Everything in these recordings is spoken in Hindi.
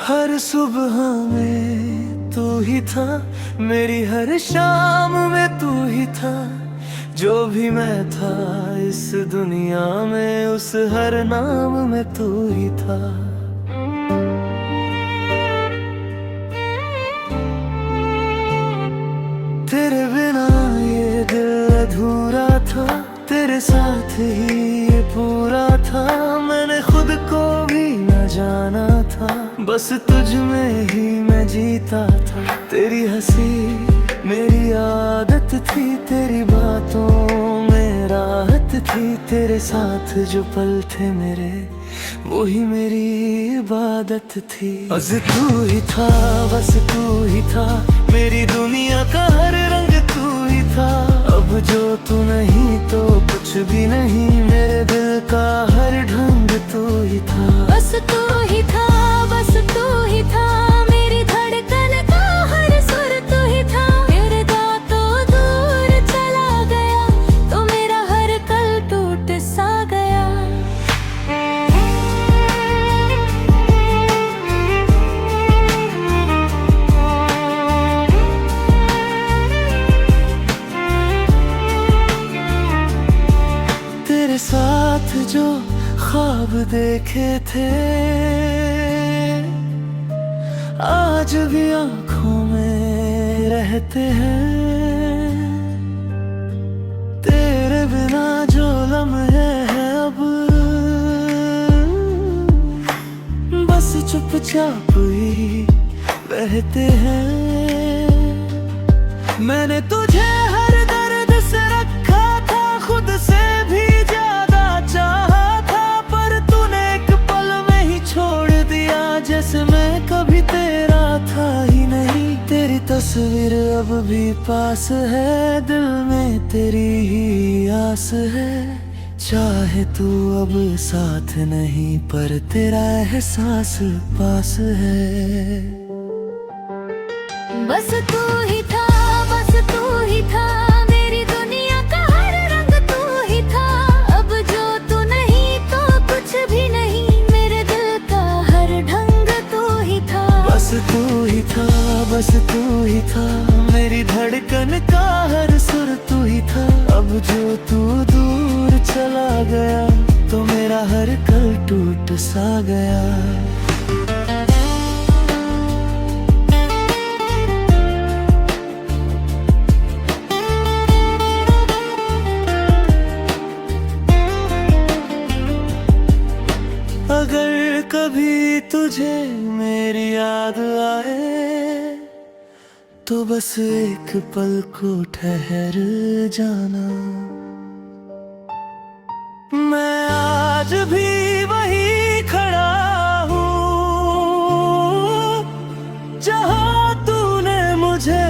हर सुबह में तू ही था, मेरी हर शाम में तू ही था। जो भी मैं था इस दुनिया में, उस हर नाम में तू ही था। तेरे बिना ये दिल अधूरा था, तेरे साथ ही ये पूरा था। मैंने खुद को भी न जाना था, बस तुझ में ही मैं जीता था। तेरी हंसी मेरी आदत थी, तेरी बातों में राहत थी। तेरे साथ जो पल थे मेरे, वही मेरी इबादत थी। बस तू ही था, बस तू ही था, मेरी दुनिया का हर रंग तू ही था। अब जो तू नहीं तो कुछ भी नहीं, मेरे दिल का हर ढंग तू ही था। बस तू ही था, बस तू ही था, मेरी धड़कन का हर सुर तू ही था। तेरे दांतों दूर चला गया तो मेरा हर कल टूट सा गया। तेरे साथ जो ख्वाब देखे थे, आज भी आंखों में रहते हैं। तेरे बिना जो लम्हे हैं अब, बस चुपचाप ही बहते हैं। मैंने तुझे हर दर्द से रखा था, खुद से भी ज्यादा चाहा था। पर तूने एक पल में ही छोड़ दिया, जैसे मैं कभी तेरा था ही नहीं। तेरी तस्वीर अब भी पास है, दिल में तेरी ही आस है। चाहे तू अब साथ नहीं, पर तेरा एहसास पास है। बस तू ही था, बस तू ही था, मेरी दुनिया का हर रंग तू ही था। अब जो तू नहीं तो कुछ भी नहीं, मेरे दिल का हर ढंग तू ही था। बस तू ही था, बस तू ही था, मेरी धड़कन का हर सुर तू ही था। अब जो तू दूर चला गया तो मेरा हर कल टूट सा गया। अगर कभी तुझे मेरी याद आए, तो बस एक पल को ठहर जाना। मैं आज भी वही खड़ा हूँ, जहाँ तूने मुझे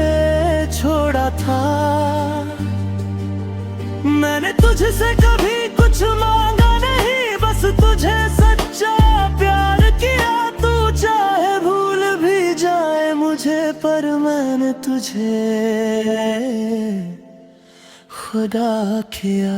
छोड़ा था। मैंने तुझसे कभी कुछ मांगा नहीं, बस तुझे सच्चा प्यार किया। तू चाहे भूल भी जाए मुझे, पर मैंने तुझे खुदा किया।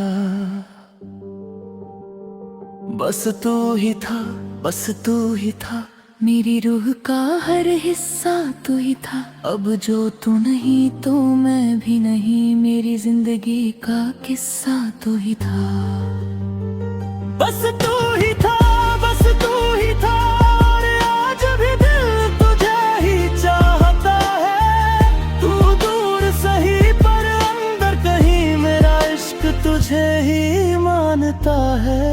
बस तू ही था, बस तू ही था, मेरी रूह का हर हिस्सा तू ही था। अब जो तू नहीं तो मैं भी नहीं, मेरी जिंदगी का किस्सा तू ही था। बस तू ही था, बस तू ही था, और आज भी दिल तुझे ही चाहता है। तू दूर सही पर अंदर कहीं मेरा इश्क तुझे ही मानता है।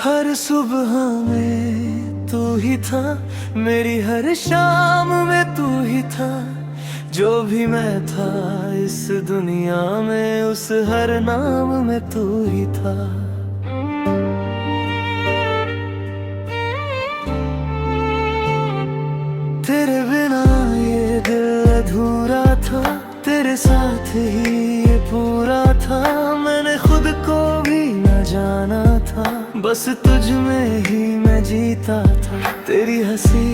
हर सुबह में तू ही था, मेरी हर शाम में तू ही था। जो भी मैं था इस दुनिया में, उस हर नाम में तू ही था। तेरे बिना ये दिल अधूरा था, तेरे साथ ही ये पूरा था। मैंने खुद को भी न जाना था, बस तुझ में ही मैं जीता था। तेरी हंसी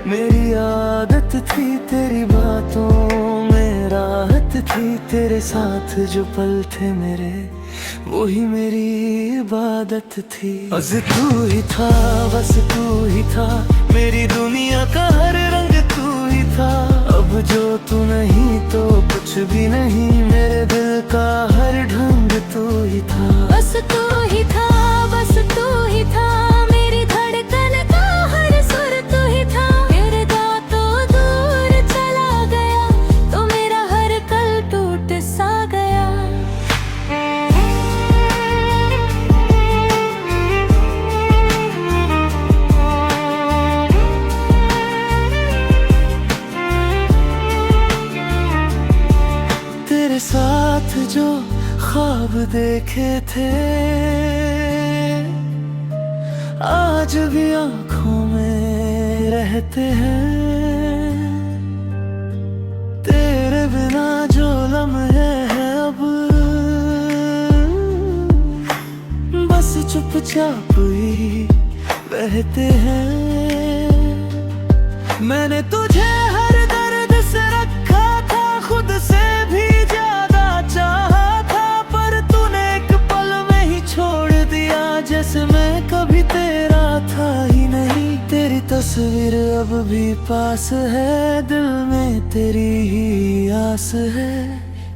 मेरी आदत थी, तेरी बातों में राहत थी। तेरे साथ जो पल थे मेरे, वही मेरी इबादत थी। बस तू ही था, बस तू ही था, मेरी दुनिया का हर रंग तू ही था। अब जो तू नहीं तो कुछ भी नहीं, मेरे दिल का हर ढंग तू ही था। बस तू ही था, बस तू ही था, मेरी धड़कन का हर सुर तू ही था। तेरे दांतों दूर चला गया तो मेरा हर कल टूट सा गया। तेरे साथ जो ख्वाब देखे थे, आज भी आंखों में रहते हैं। तेरे बिना जो लम्हे हैं अब, बस चुपचाप ही बहते हैं। मैंने तुझे हर दर्द से रखा था, खुद से भी ज्यादा चाहा था, पर तूने एक पल में ही छोड़ दिया, जैसे मैं कभी तेरा था ही नहीं। तेरी तस्वीर अब भी पास है, दिल में तेरी ही आस है।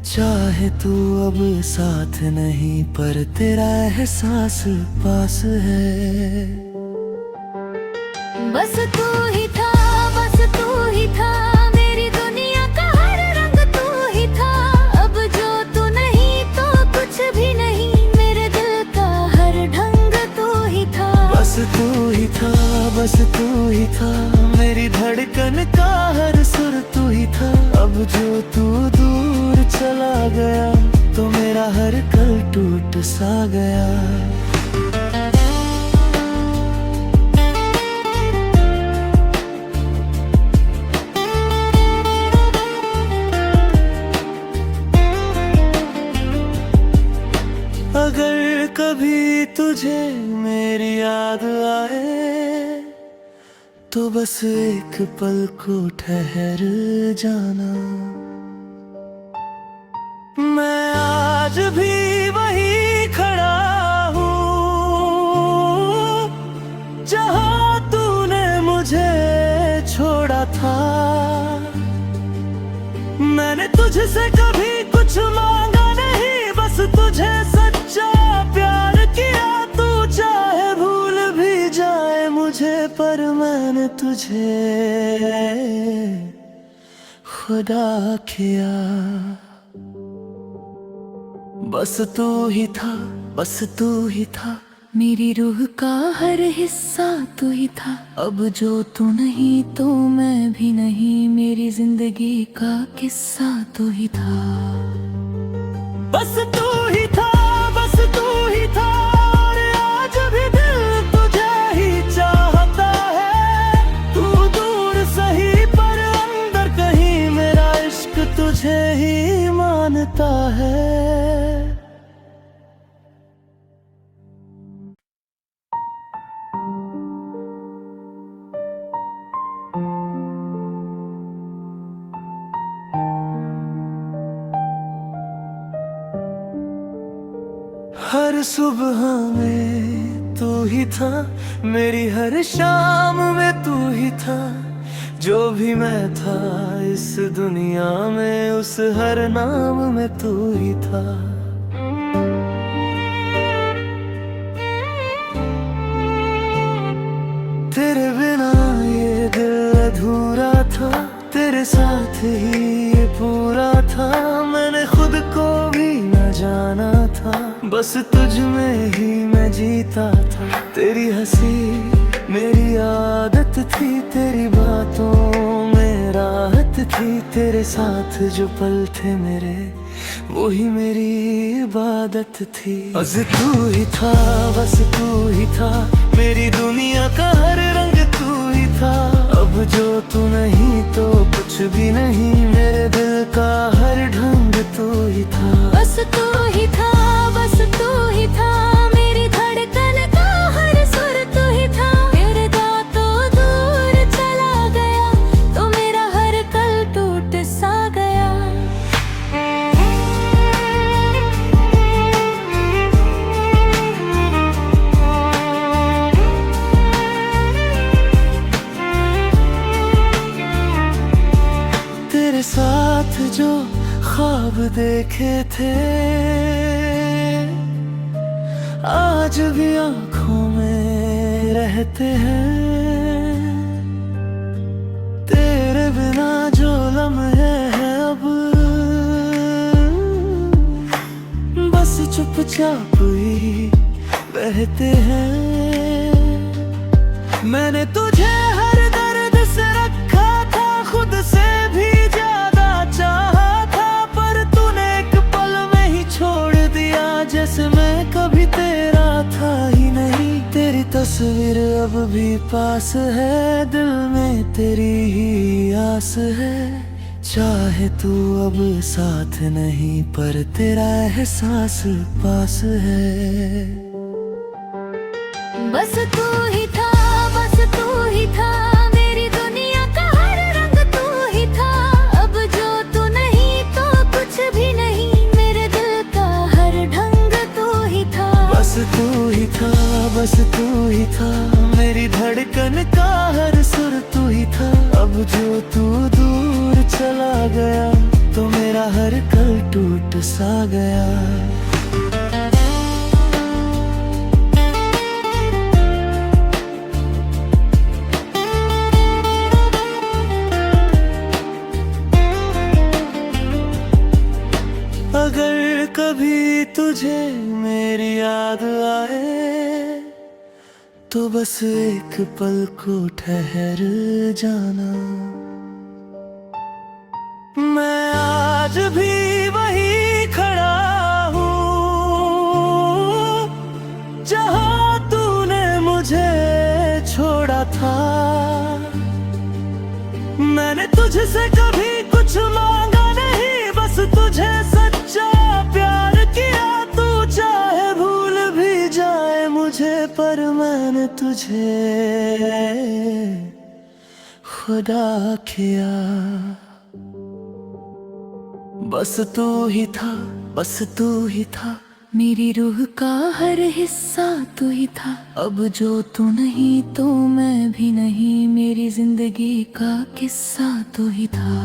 चाहे तू अब साथ नहीं, पर तेरा एहसास पास है। बस तू ही था, बस तू ही था, मेरी दुनिया का हर रंग तू ही था। अब जो तू नहीं तो कुछ भी नहीं, मेरे दिल का हर ढंग तू ही था। बस तू ही था, बस तू ही था, मेरी धड़कन का हर सुर तू ही था। अब जो तू दूर चला गया तो मेरा हर कल टूट सा गया। अगर कभी तुझे मेरी याद आए, तो बस एक पल को ठहर जाना। मैं आज भी वही खड़ा हूँ, जहाँ तूने मुझे छोड़ा था। मैंने तुझसे कभी कुछ मांगा नहीं, बस तुझे सच्चा प्यार किया। तू चाहे भूल भी जाए मुझे, पर मैंने तुझे खुदा किया। बस तू ही था, बस तू ही था, मेरी रूह का हर हिस्सा तू ही था। अब जो तू नहीं तो मैं भी नहीं, मेरी जिंदगी का किस्सा तू ही था। बस तू ही था, बस तू ही था, और आज भी दिल तुझे ही चाहता है। तू दूर सही पर अंदर कहीं मेरा इश्क तुझे ही मानता है। हर सुबह में तू ही था, मेरी हर शाम में तू ही था। जो भी मैं था इस दुनिया में, उस हर नाम में तू ही था। तेरे बिना ये दिल अधूरा था, तेरे साथ ही ये पूरा था। मैंने खुद को भी न जाना था, बस तुझ में ही मैं जीता था। तेरी हंसी मेरी आदत थी, तेरी बातों में राहत थी। तेरे साथ जो पल थे मेरे, वही मेरी इबादत थी। बस तू ही था, बस तू ही था, मेरी दुनिया का हर रंग तू ही था। अब जो तू नहीं तो कुछ भी नहीं, मेरे दिल का हर ढंग तू ही था। बस तू ही था, बस तू ही था, मेरी धड़कन का हर सुर तू ही था। जो ख्वाब देखे थे आज भी आंखों में रहते हैं। तेरे बिना जो लम्हे हैं अब बस चुपचाप ही बहते हैं। मैंने तुझे हर दर्द से रखा था, खुद से भी ज्यादा चाहा था, पर तूने एक पल में ही छोड़ दिया जैसे मैं कभी तेरा था ही नहीं। तेरी तस्वीर अब भी पास है, दिल में तेरी ही आस है। चाहे तू अब साथ नहीं पर तेरा एहसास पास है। बस तू ही था, बस तू ही था, मेरी दुनिया का हर रंग तू ही था। अब जो तू नहीं तो कुछ भी नहीं, मेरे दिल का हर ढंग तू ही था। बस तू ही था, बस तू ही था, मेरी धड़कन का हर सुर तू ही था। अब जो तू दूर चला गया तो मेरा हर कल टूट सा गया। अगर कभी तुझे मेरी याद आए तो बस एक पल को ठहर जाना। मैं आज भी वही खड़ा हूँ जहाँ तूने मुझे छोड़ा था। मैंने तुझसे कभी कुछ मांगा नहीं, बस तुझे सच्चा प्यार किया। तू चाहे भूल भी जाए मुझे पर मैंने तुझे खुदा किया। बस तू ही था, बस तू ही था, मेरी रूह का हर हिस्सा तू ही था। अब जो तू नहीं तो मैं भी नहीं, मेरी जिंदगी का किस्सा तू ही था।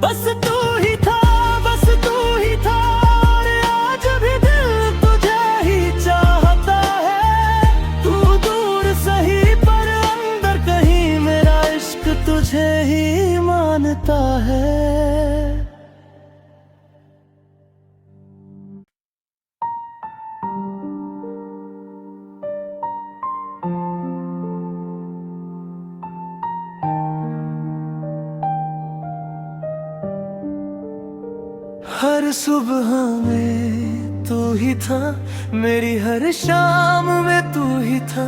बस तू ही था, बस तू ही था, और आज भी दिल तुझे ही चाहता है। तू दूर सही पर अंदर कहीं मेरा इश्क तुझे ही मानता है। हर सुबह में तू ही था, मेरी हर शाम में तू ही था।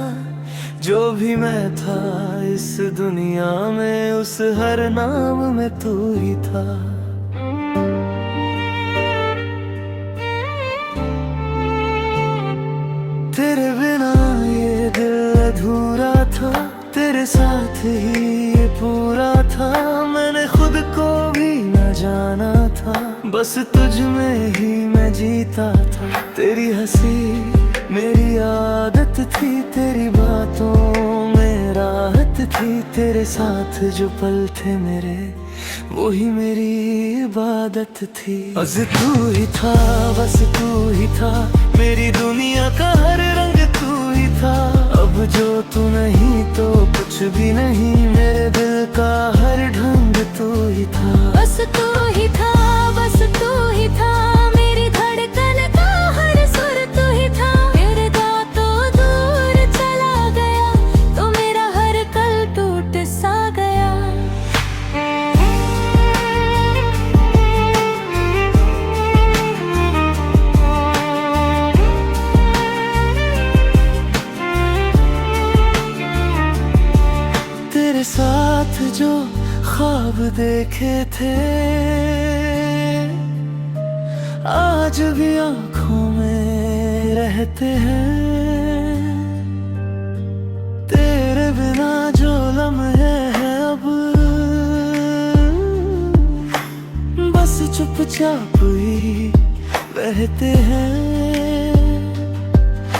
जो भी मैं था इस दुनिया में, उस हर नाम में तू ही था। तेरे बिना ये दिल अधूरा था, तेरे साथ ही ये पूरा था। मैंने खुद को भी न जाना था, बस तुझ में ही मैं जीता था। तेरी हंसी मेरी आदत थी, तेरी बातों में राहत थी। तेरे साथ जो पल थे मेरे वही मेरी इबादत थी। बस तू ही था, बस तू ही था, मेरी दुनिया का हर रंग तू ही था। अब जो तू नहीं तो कुछ भी नहीं, मेरे दिल का हर ढंग तू ही था। बस तू ही था, बस तू ही था, मेरी धड़कन का हर सुर तू ही था। मेरे तो दूर चला गया तो मेरा हर कल टूट सा गया। तेरे साथ जो ख्वाब देखे थे आज भी आंखों में रहते हैं। तेरे बिना जो लम्हे हैं अब बस चुपचाप ही बहते हैं।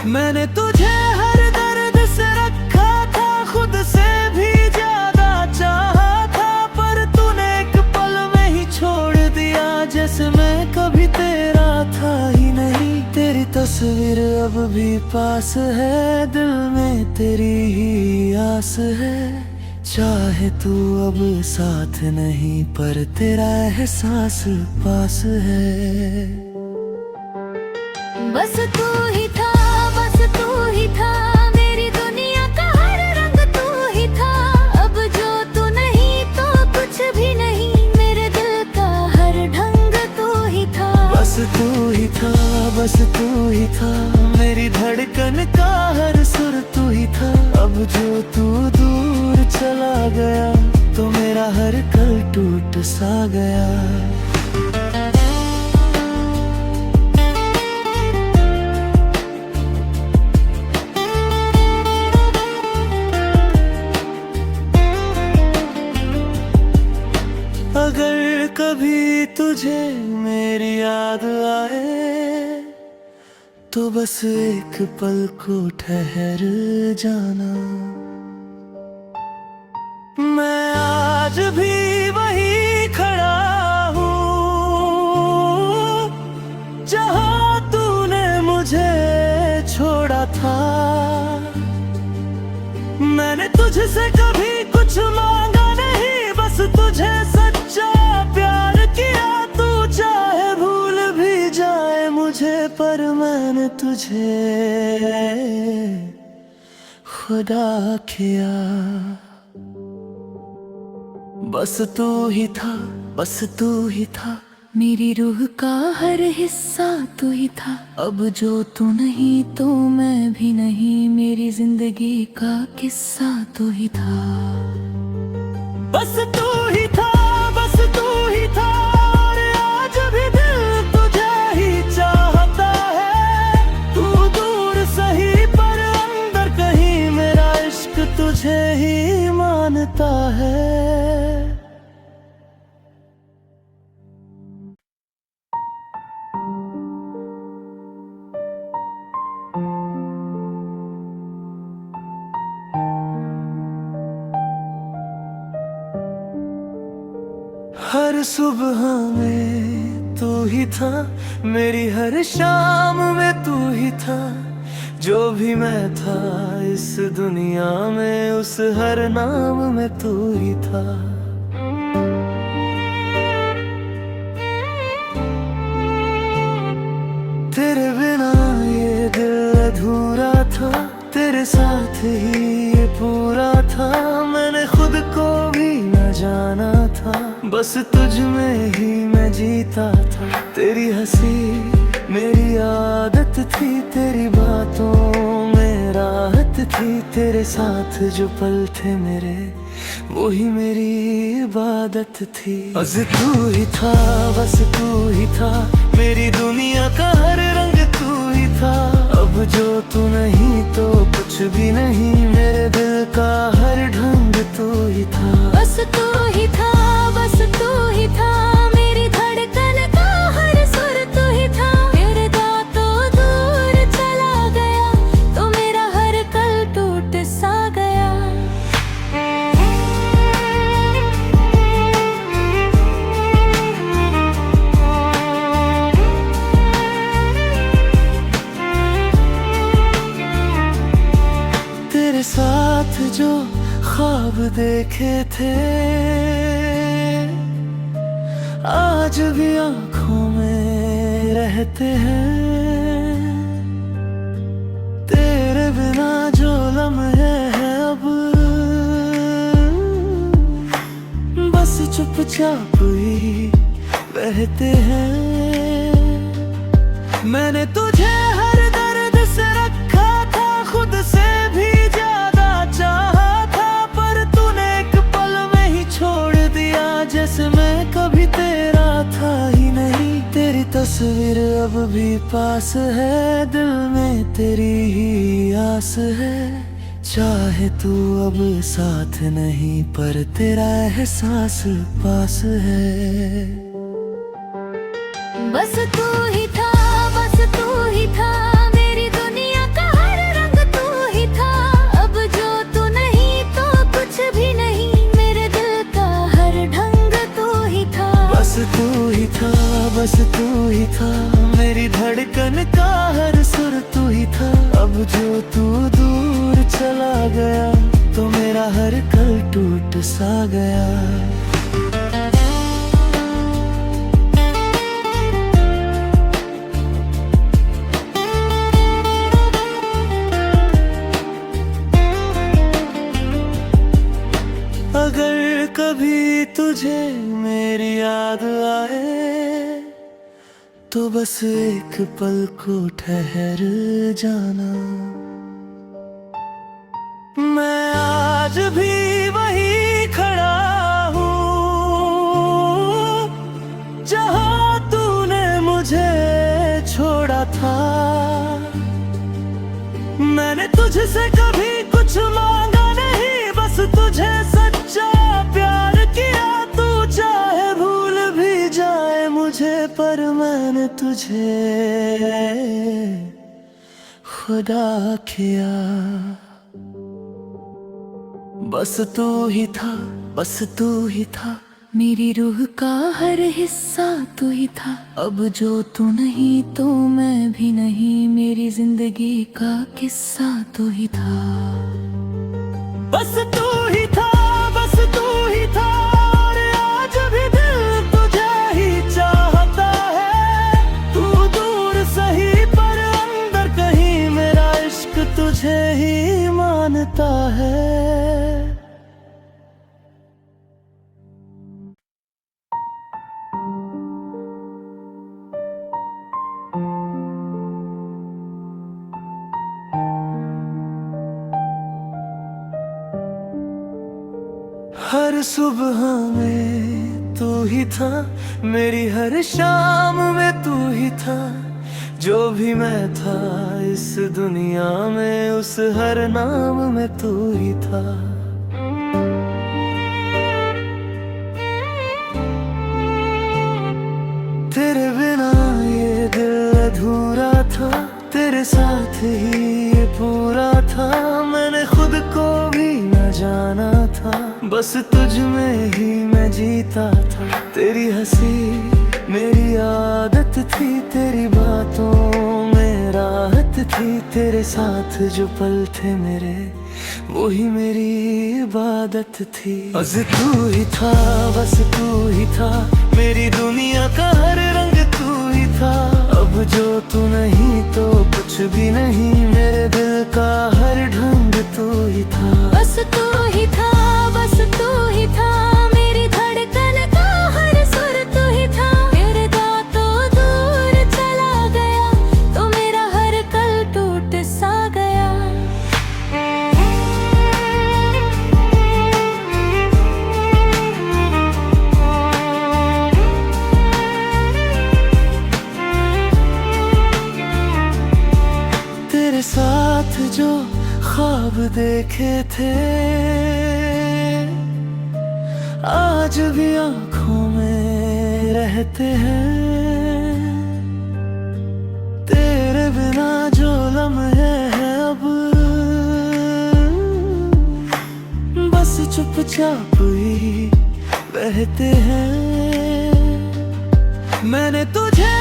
मैंने तुझे हर दर्द से रखा था, खुद से भी ज्यादा चाहा था, पर तूने एक पल में ही भी पास है, दिल में तेरी ही आस है। चाहे तू अब साथ नहीं, पर तेरा एहसास पास है। बस तू ही था, बस तू ही था, मेरी दुनिया का हर रंग तू ही था। अब जो तू नहीं तो कुछ भी नहीं, मेरे दिल का हर ढंग तू ही था। बस तू ही था, बस तू ही था, मेरी धड़कन का हर सुर तू ही था। अब जो तू दूर चला गया, तो मेरा हर कल टूट सा गया। अगर कभी तुझे मेरी याद आए, तो बस एक पल को ठहर जाना। मैं आज भी वही खड़ा हूँ, जहाँ तूने मुझे छोड़ा था। मैंने तुझसे कभी कुछ मांगा नहीं, बस तुझे सच्चा प्यार किया। तू चाहे भूल भी जाए मुझे, पर मैंने तुझे खुदा किया। बस तू ही था, बस तू ही था, मेरी रूह का हर हिस्सा तू ही था। अब जो तू नहीं तो मैं भी नहीं, मेरी जिंदगी का किस्सा तू ही था। बस तू ही था, बस तू ही था, और आज भी दिल तुझे ही चाहता है। तू दूर सही पर अंदर कहीं मेरा इश्क तुझे ही मानता है। हर सुबह में तू ही था, मेरी हर शाम में तू ही था। जो भी मैं था इस दुनिया में, उस हर नाम में तू ही था। तेरे बिना ये दिल अधूरा था, तेरे साथ ही ये पूरा था। मैंने खुद को भी न जाना था, बस तुझ में ही मैं जीता था। तेरी हंसी मेरी आदत थी, तेरी बातों में राहत थी। तेरे साथ जो पल थे मेरे, वही मेरी इबादत थी। बस तू ही था, बस तू ही था, मेरी दुनिया का हर रंग तू ही था। अब जो तू नहीं तो कुछ भी नहीं, मेरे दिल का हर ढंग तू ही था। बस तू ही था, बस तू ही था, मेरी धड़कन का हर सुर तू ही था। मेरे दांतों दूर चला गया, तो मेरा हर कल टूट सा गया। तेरे साथ जो ख्वाब देखे थे, आज भी आँखों में रहते हैं। तेरे बिना जो लम्हे हैं अब, बस चुपचाप ही बहते हैं। मैंने तुझे हर दर्द से रखा था, खुद से भी ज्यादा चाहा था। पर तूने एक पल में ही छोड़ दिया, जैसे मैं कभी तेरा था ही नहीं। तेरी तस्वीर अब भी पास है, दिल में तेरी ही आस है। चाहे तू अब साथ नहीं, पर तेरा एहसास पास है। बस तू ही था, बस तू ही था, मेरी दुनिया का हर रंग तू ही था। अब जो तू नहीं तो कुछ भी नहीं, मेरे दिल का हर ढंग तू ही था। बस तू ही था, बस तू ही था, मेरी धड़कन का हर सुर तू ही था। अब जो तू दूर चला गया तो मेरा हर कल टूट सा गया। अगर कभी तुझे मेरी याद आए तो बस एक पल को ठहर जाना। मैं आज भी वही खड़ा हूँ जहाँ तूने मुझे छोड़ा था। मैंने तुझसे कभी कुछ मांगा नहीं, बस तुझे सच्चा प्यार किया। तू चाहे भूल भी जाए मुझे, पर मैंने तुझे खुदा किया। बस तू ही था, बस तू ही था, मेरी रूह का हर हिस्सा तू ही था। अब जो तू नहीं तो मैं भी नहीं, मेरी जिंदगी का किस्सा तू ही था। बस तू ही था, बस तू ही था, और आज भी दिल तुझे ही चाहता है। तू दूर सही पर अंदर कहीं मेरा इश्क तुझे ही मानता है। हर सुबह में तू ही था, मेरी हर शाम में तू ही था। जो भी मैं था इस दुनिया में, उस हर नाम में तू ही था। तेरे बिना ये दिल अधूरा था, तेरे साथ ही ये पूरा था। मैंने खुद को भी न जाना था, बस तुझ में ही मैं जीता था। तेरी हंसी मेरी आदत थी, तेरी बातों में राहत थी। तेरे साथ जो पल थे मेरे, वही मेरी इबादत थी। बस तू ही था, बस तू ही था, मेरी दुनिया का हर रंग तू ही था। अब जो तू नहीं तो कुछ भी नहीं, मेरे दिल का हर ढंग तू ही था। बस तू ही था, बस तू ही था, मेरी धड़कन का हर सुर तू ही था। मेरे दांतों दूर चला गया तो मेरा हर कल टूट सा गया। तेरे साथ जो ख्वाब देखे थे, आज भी आँखों में रहते हैं। तेरे बिना जो लम्हे हैं अब, बस चुपचाप ही बहते हैं। मैंने तुझे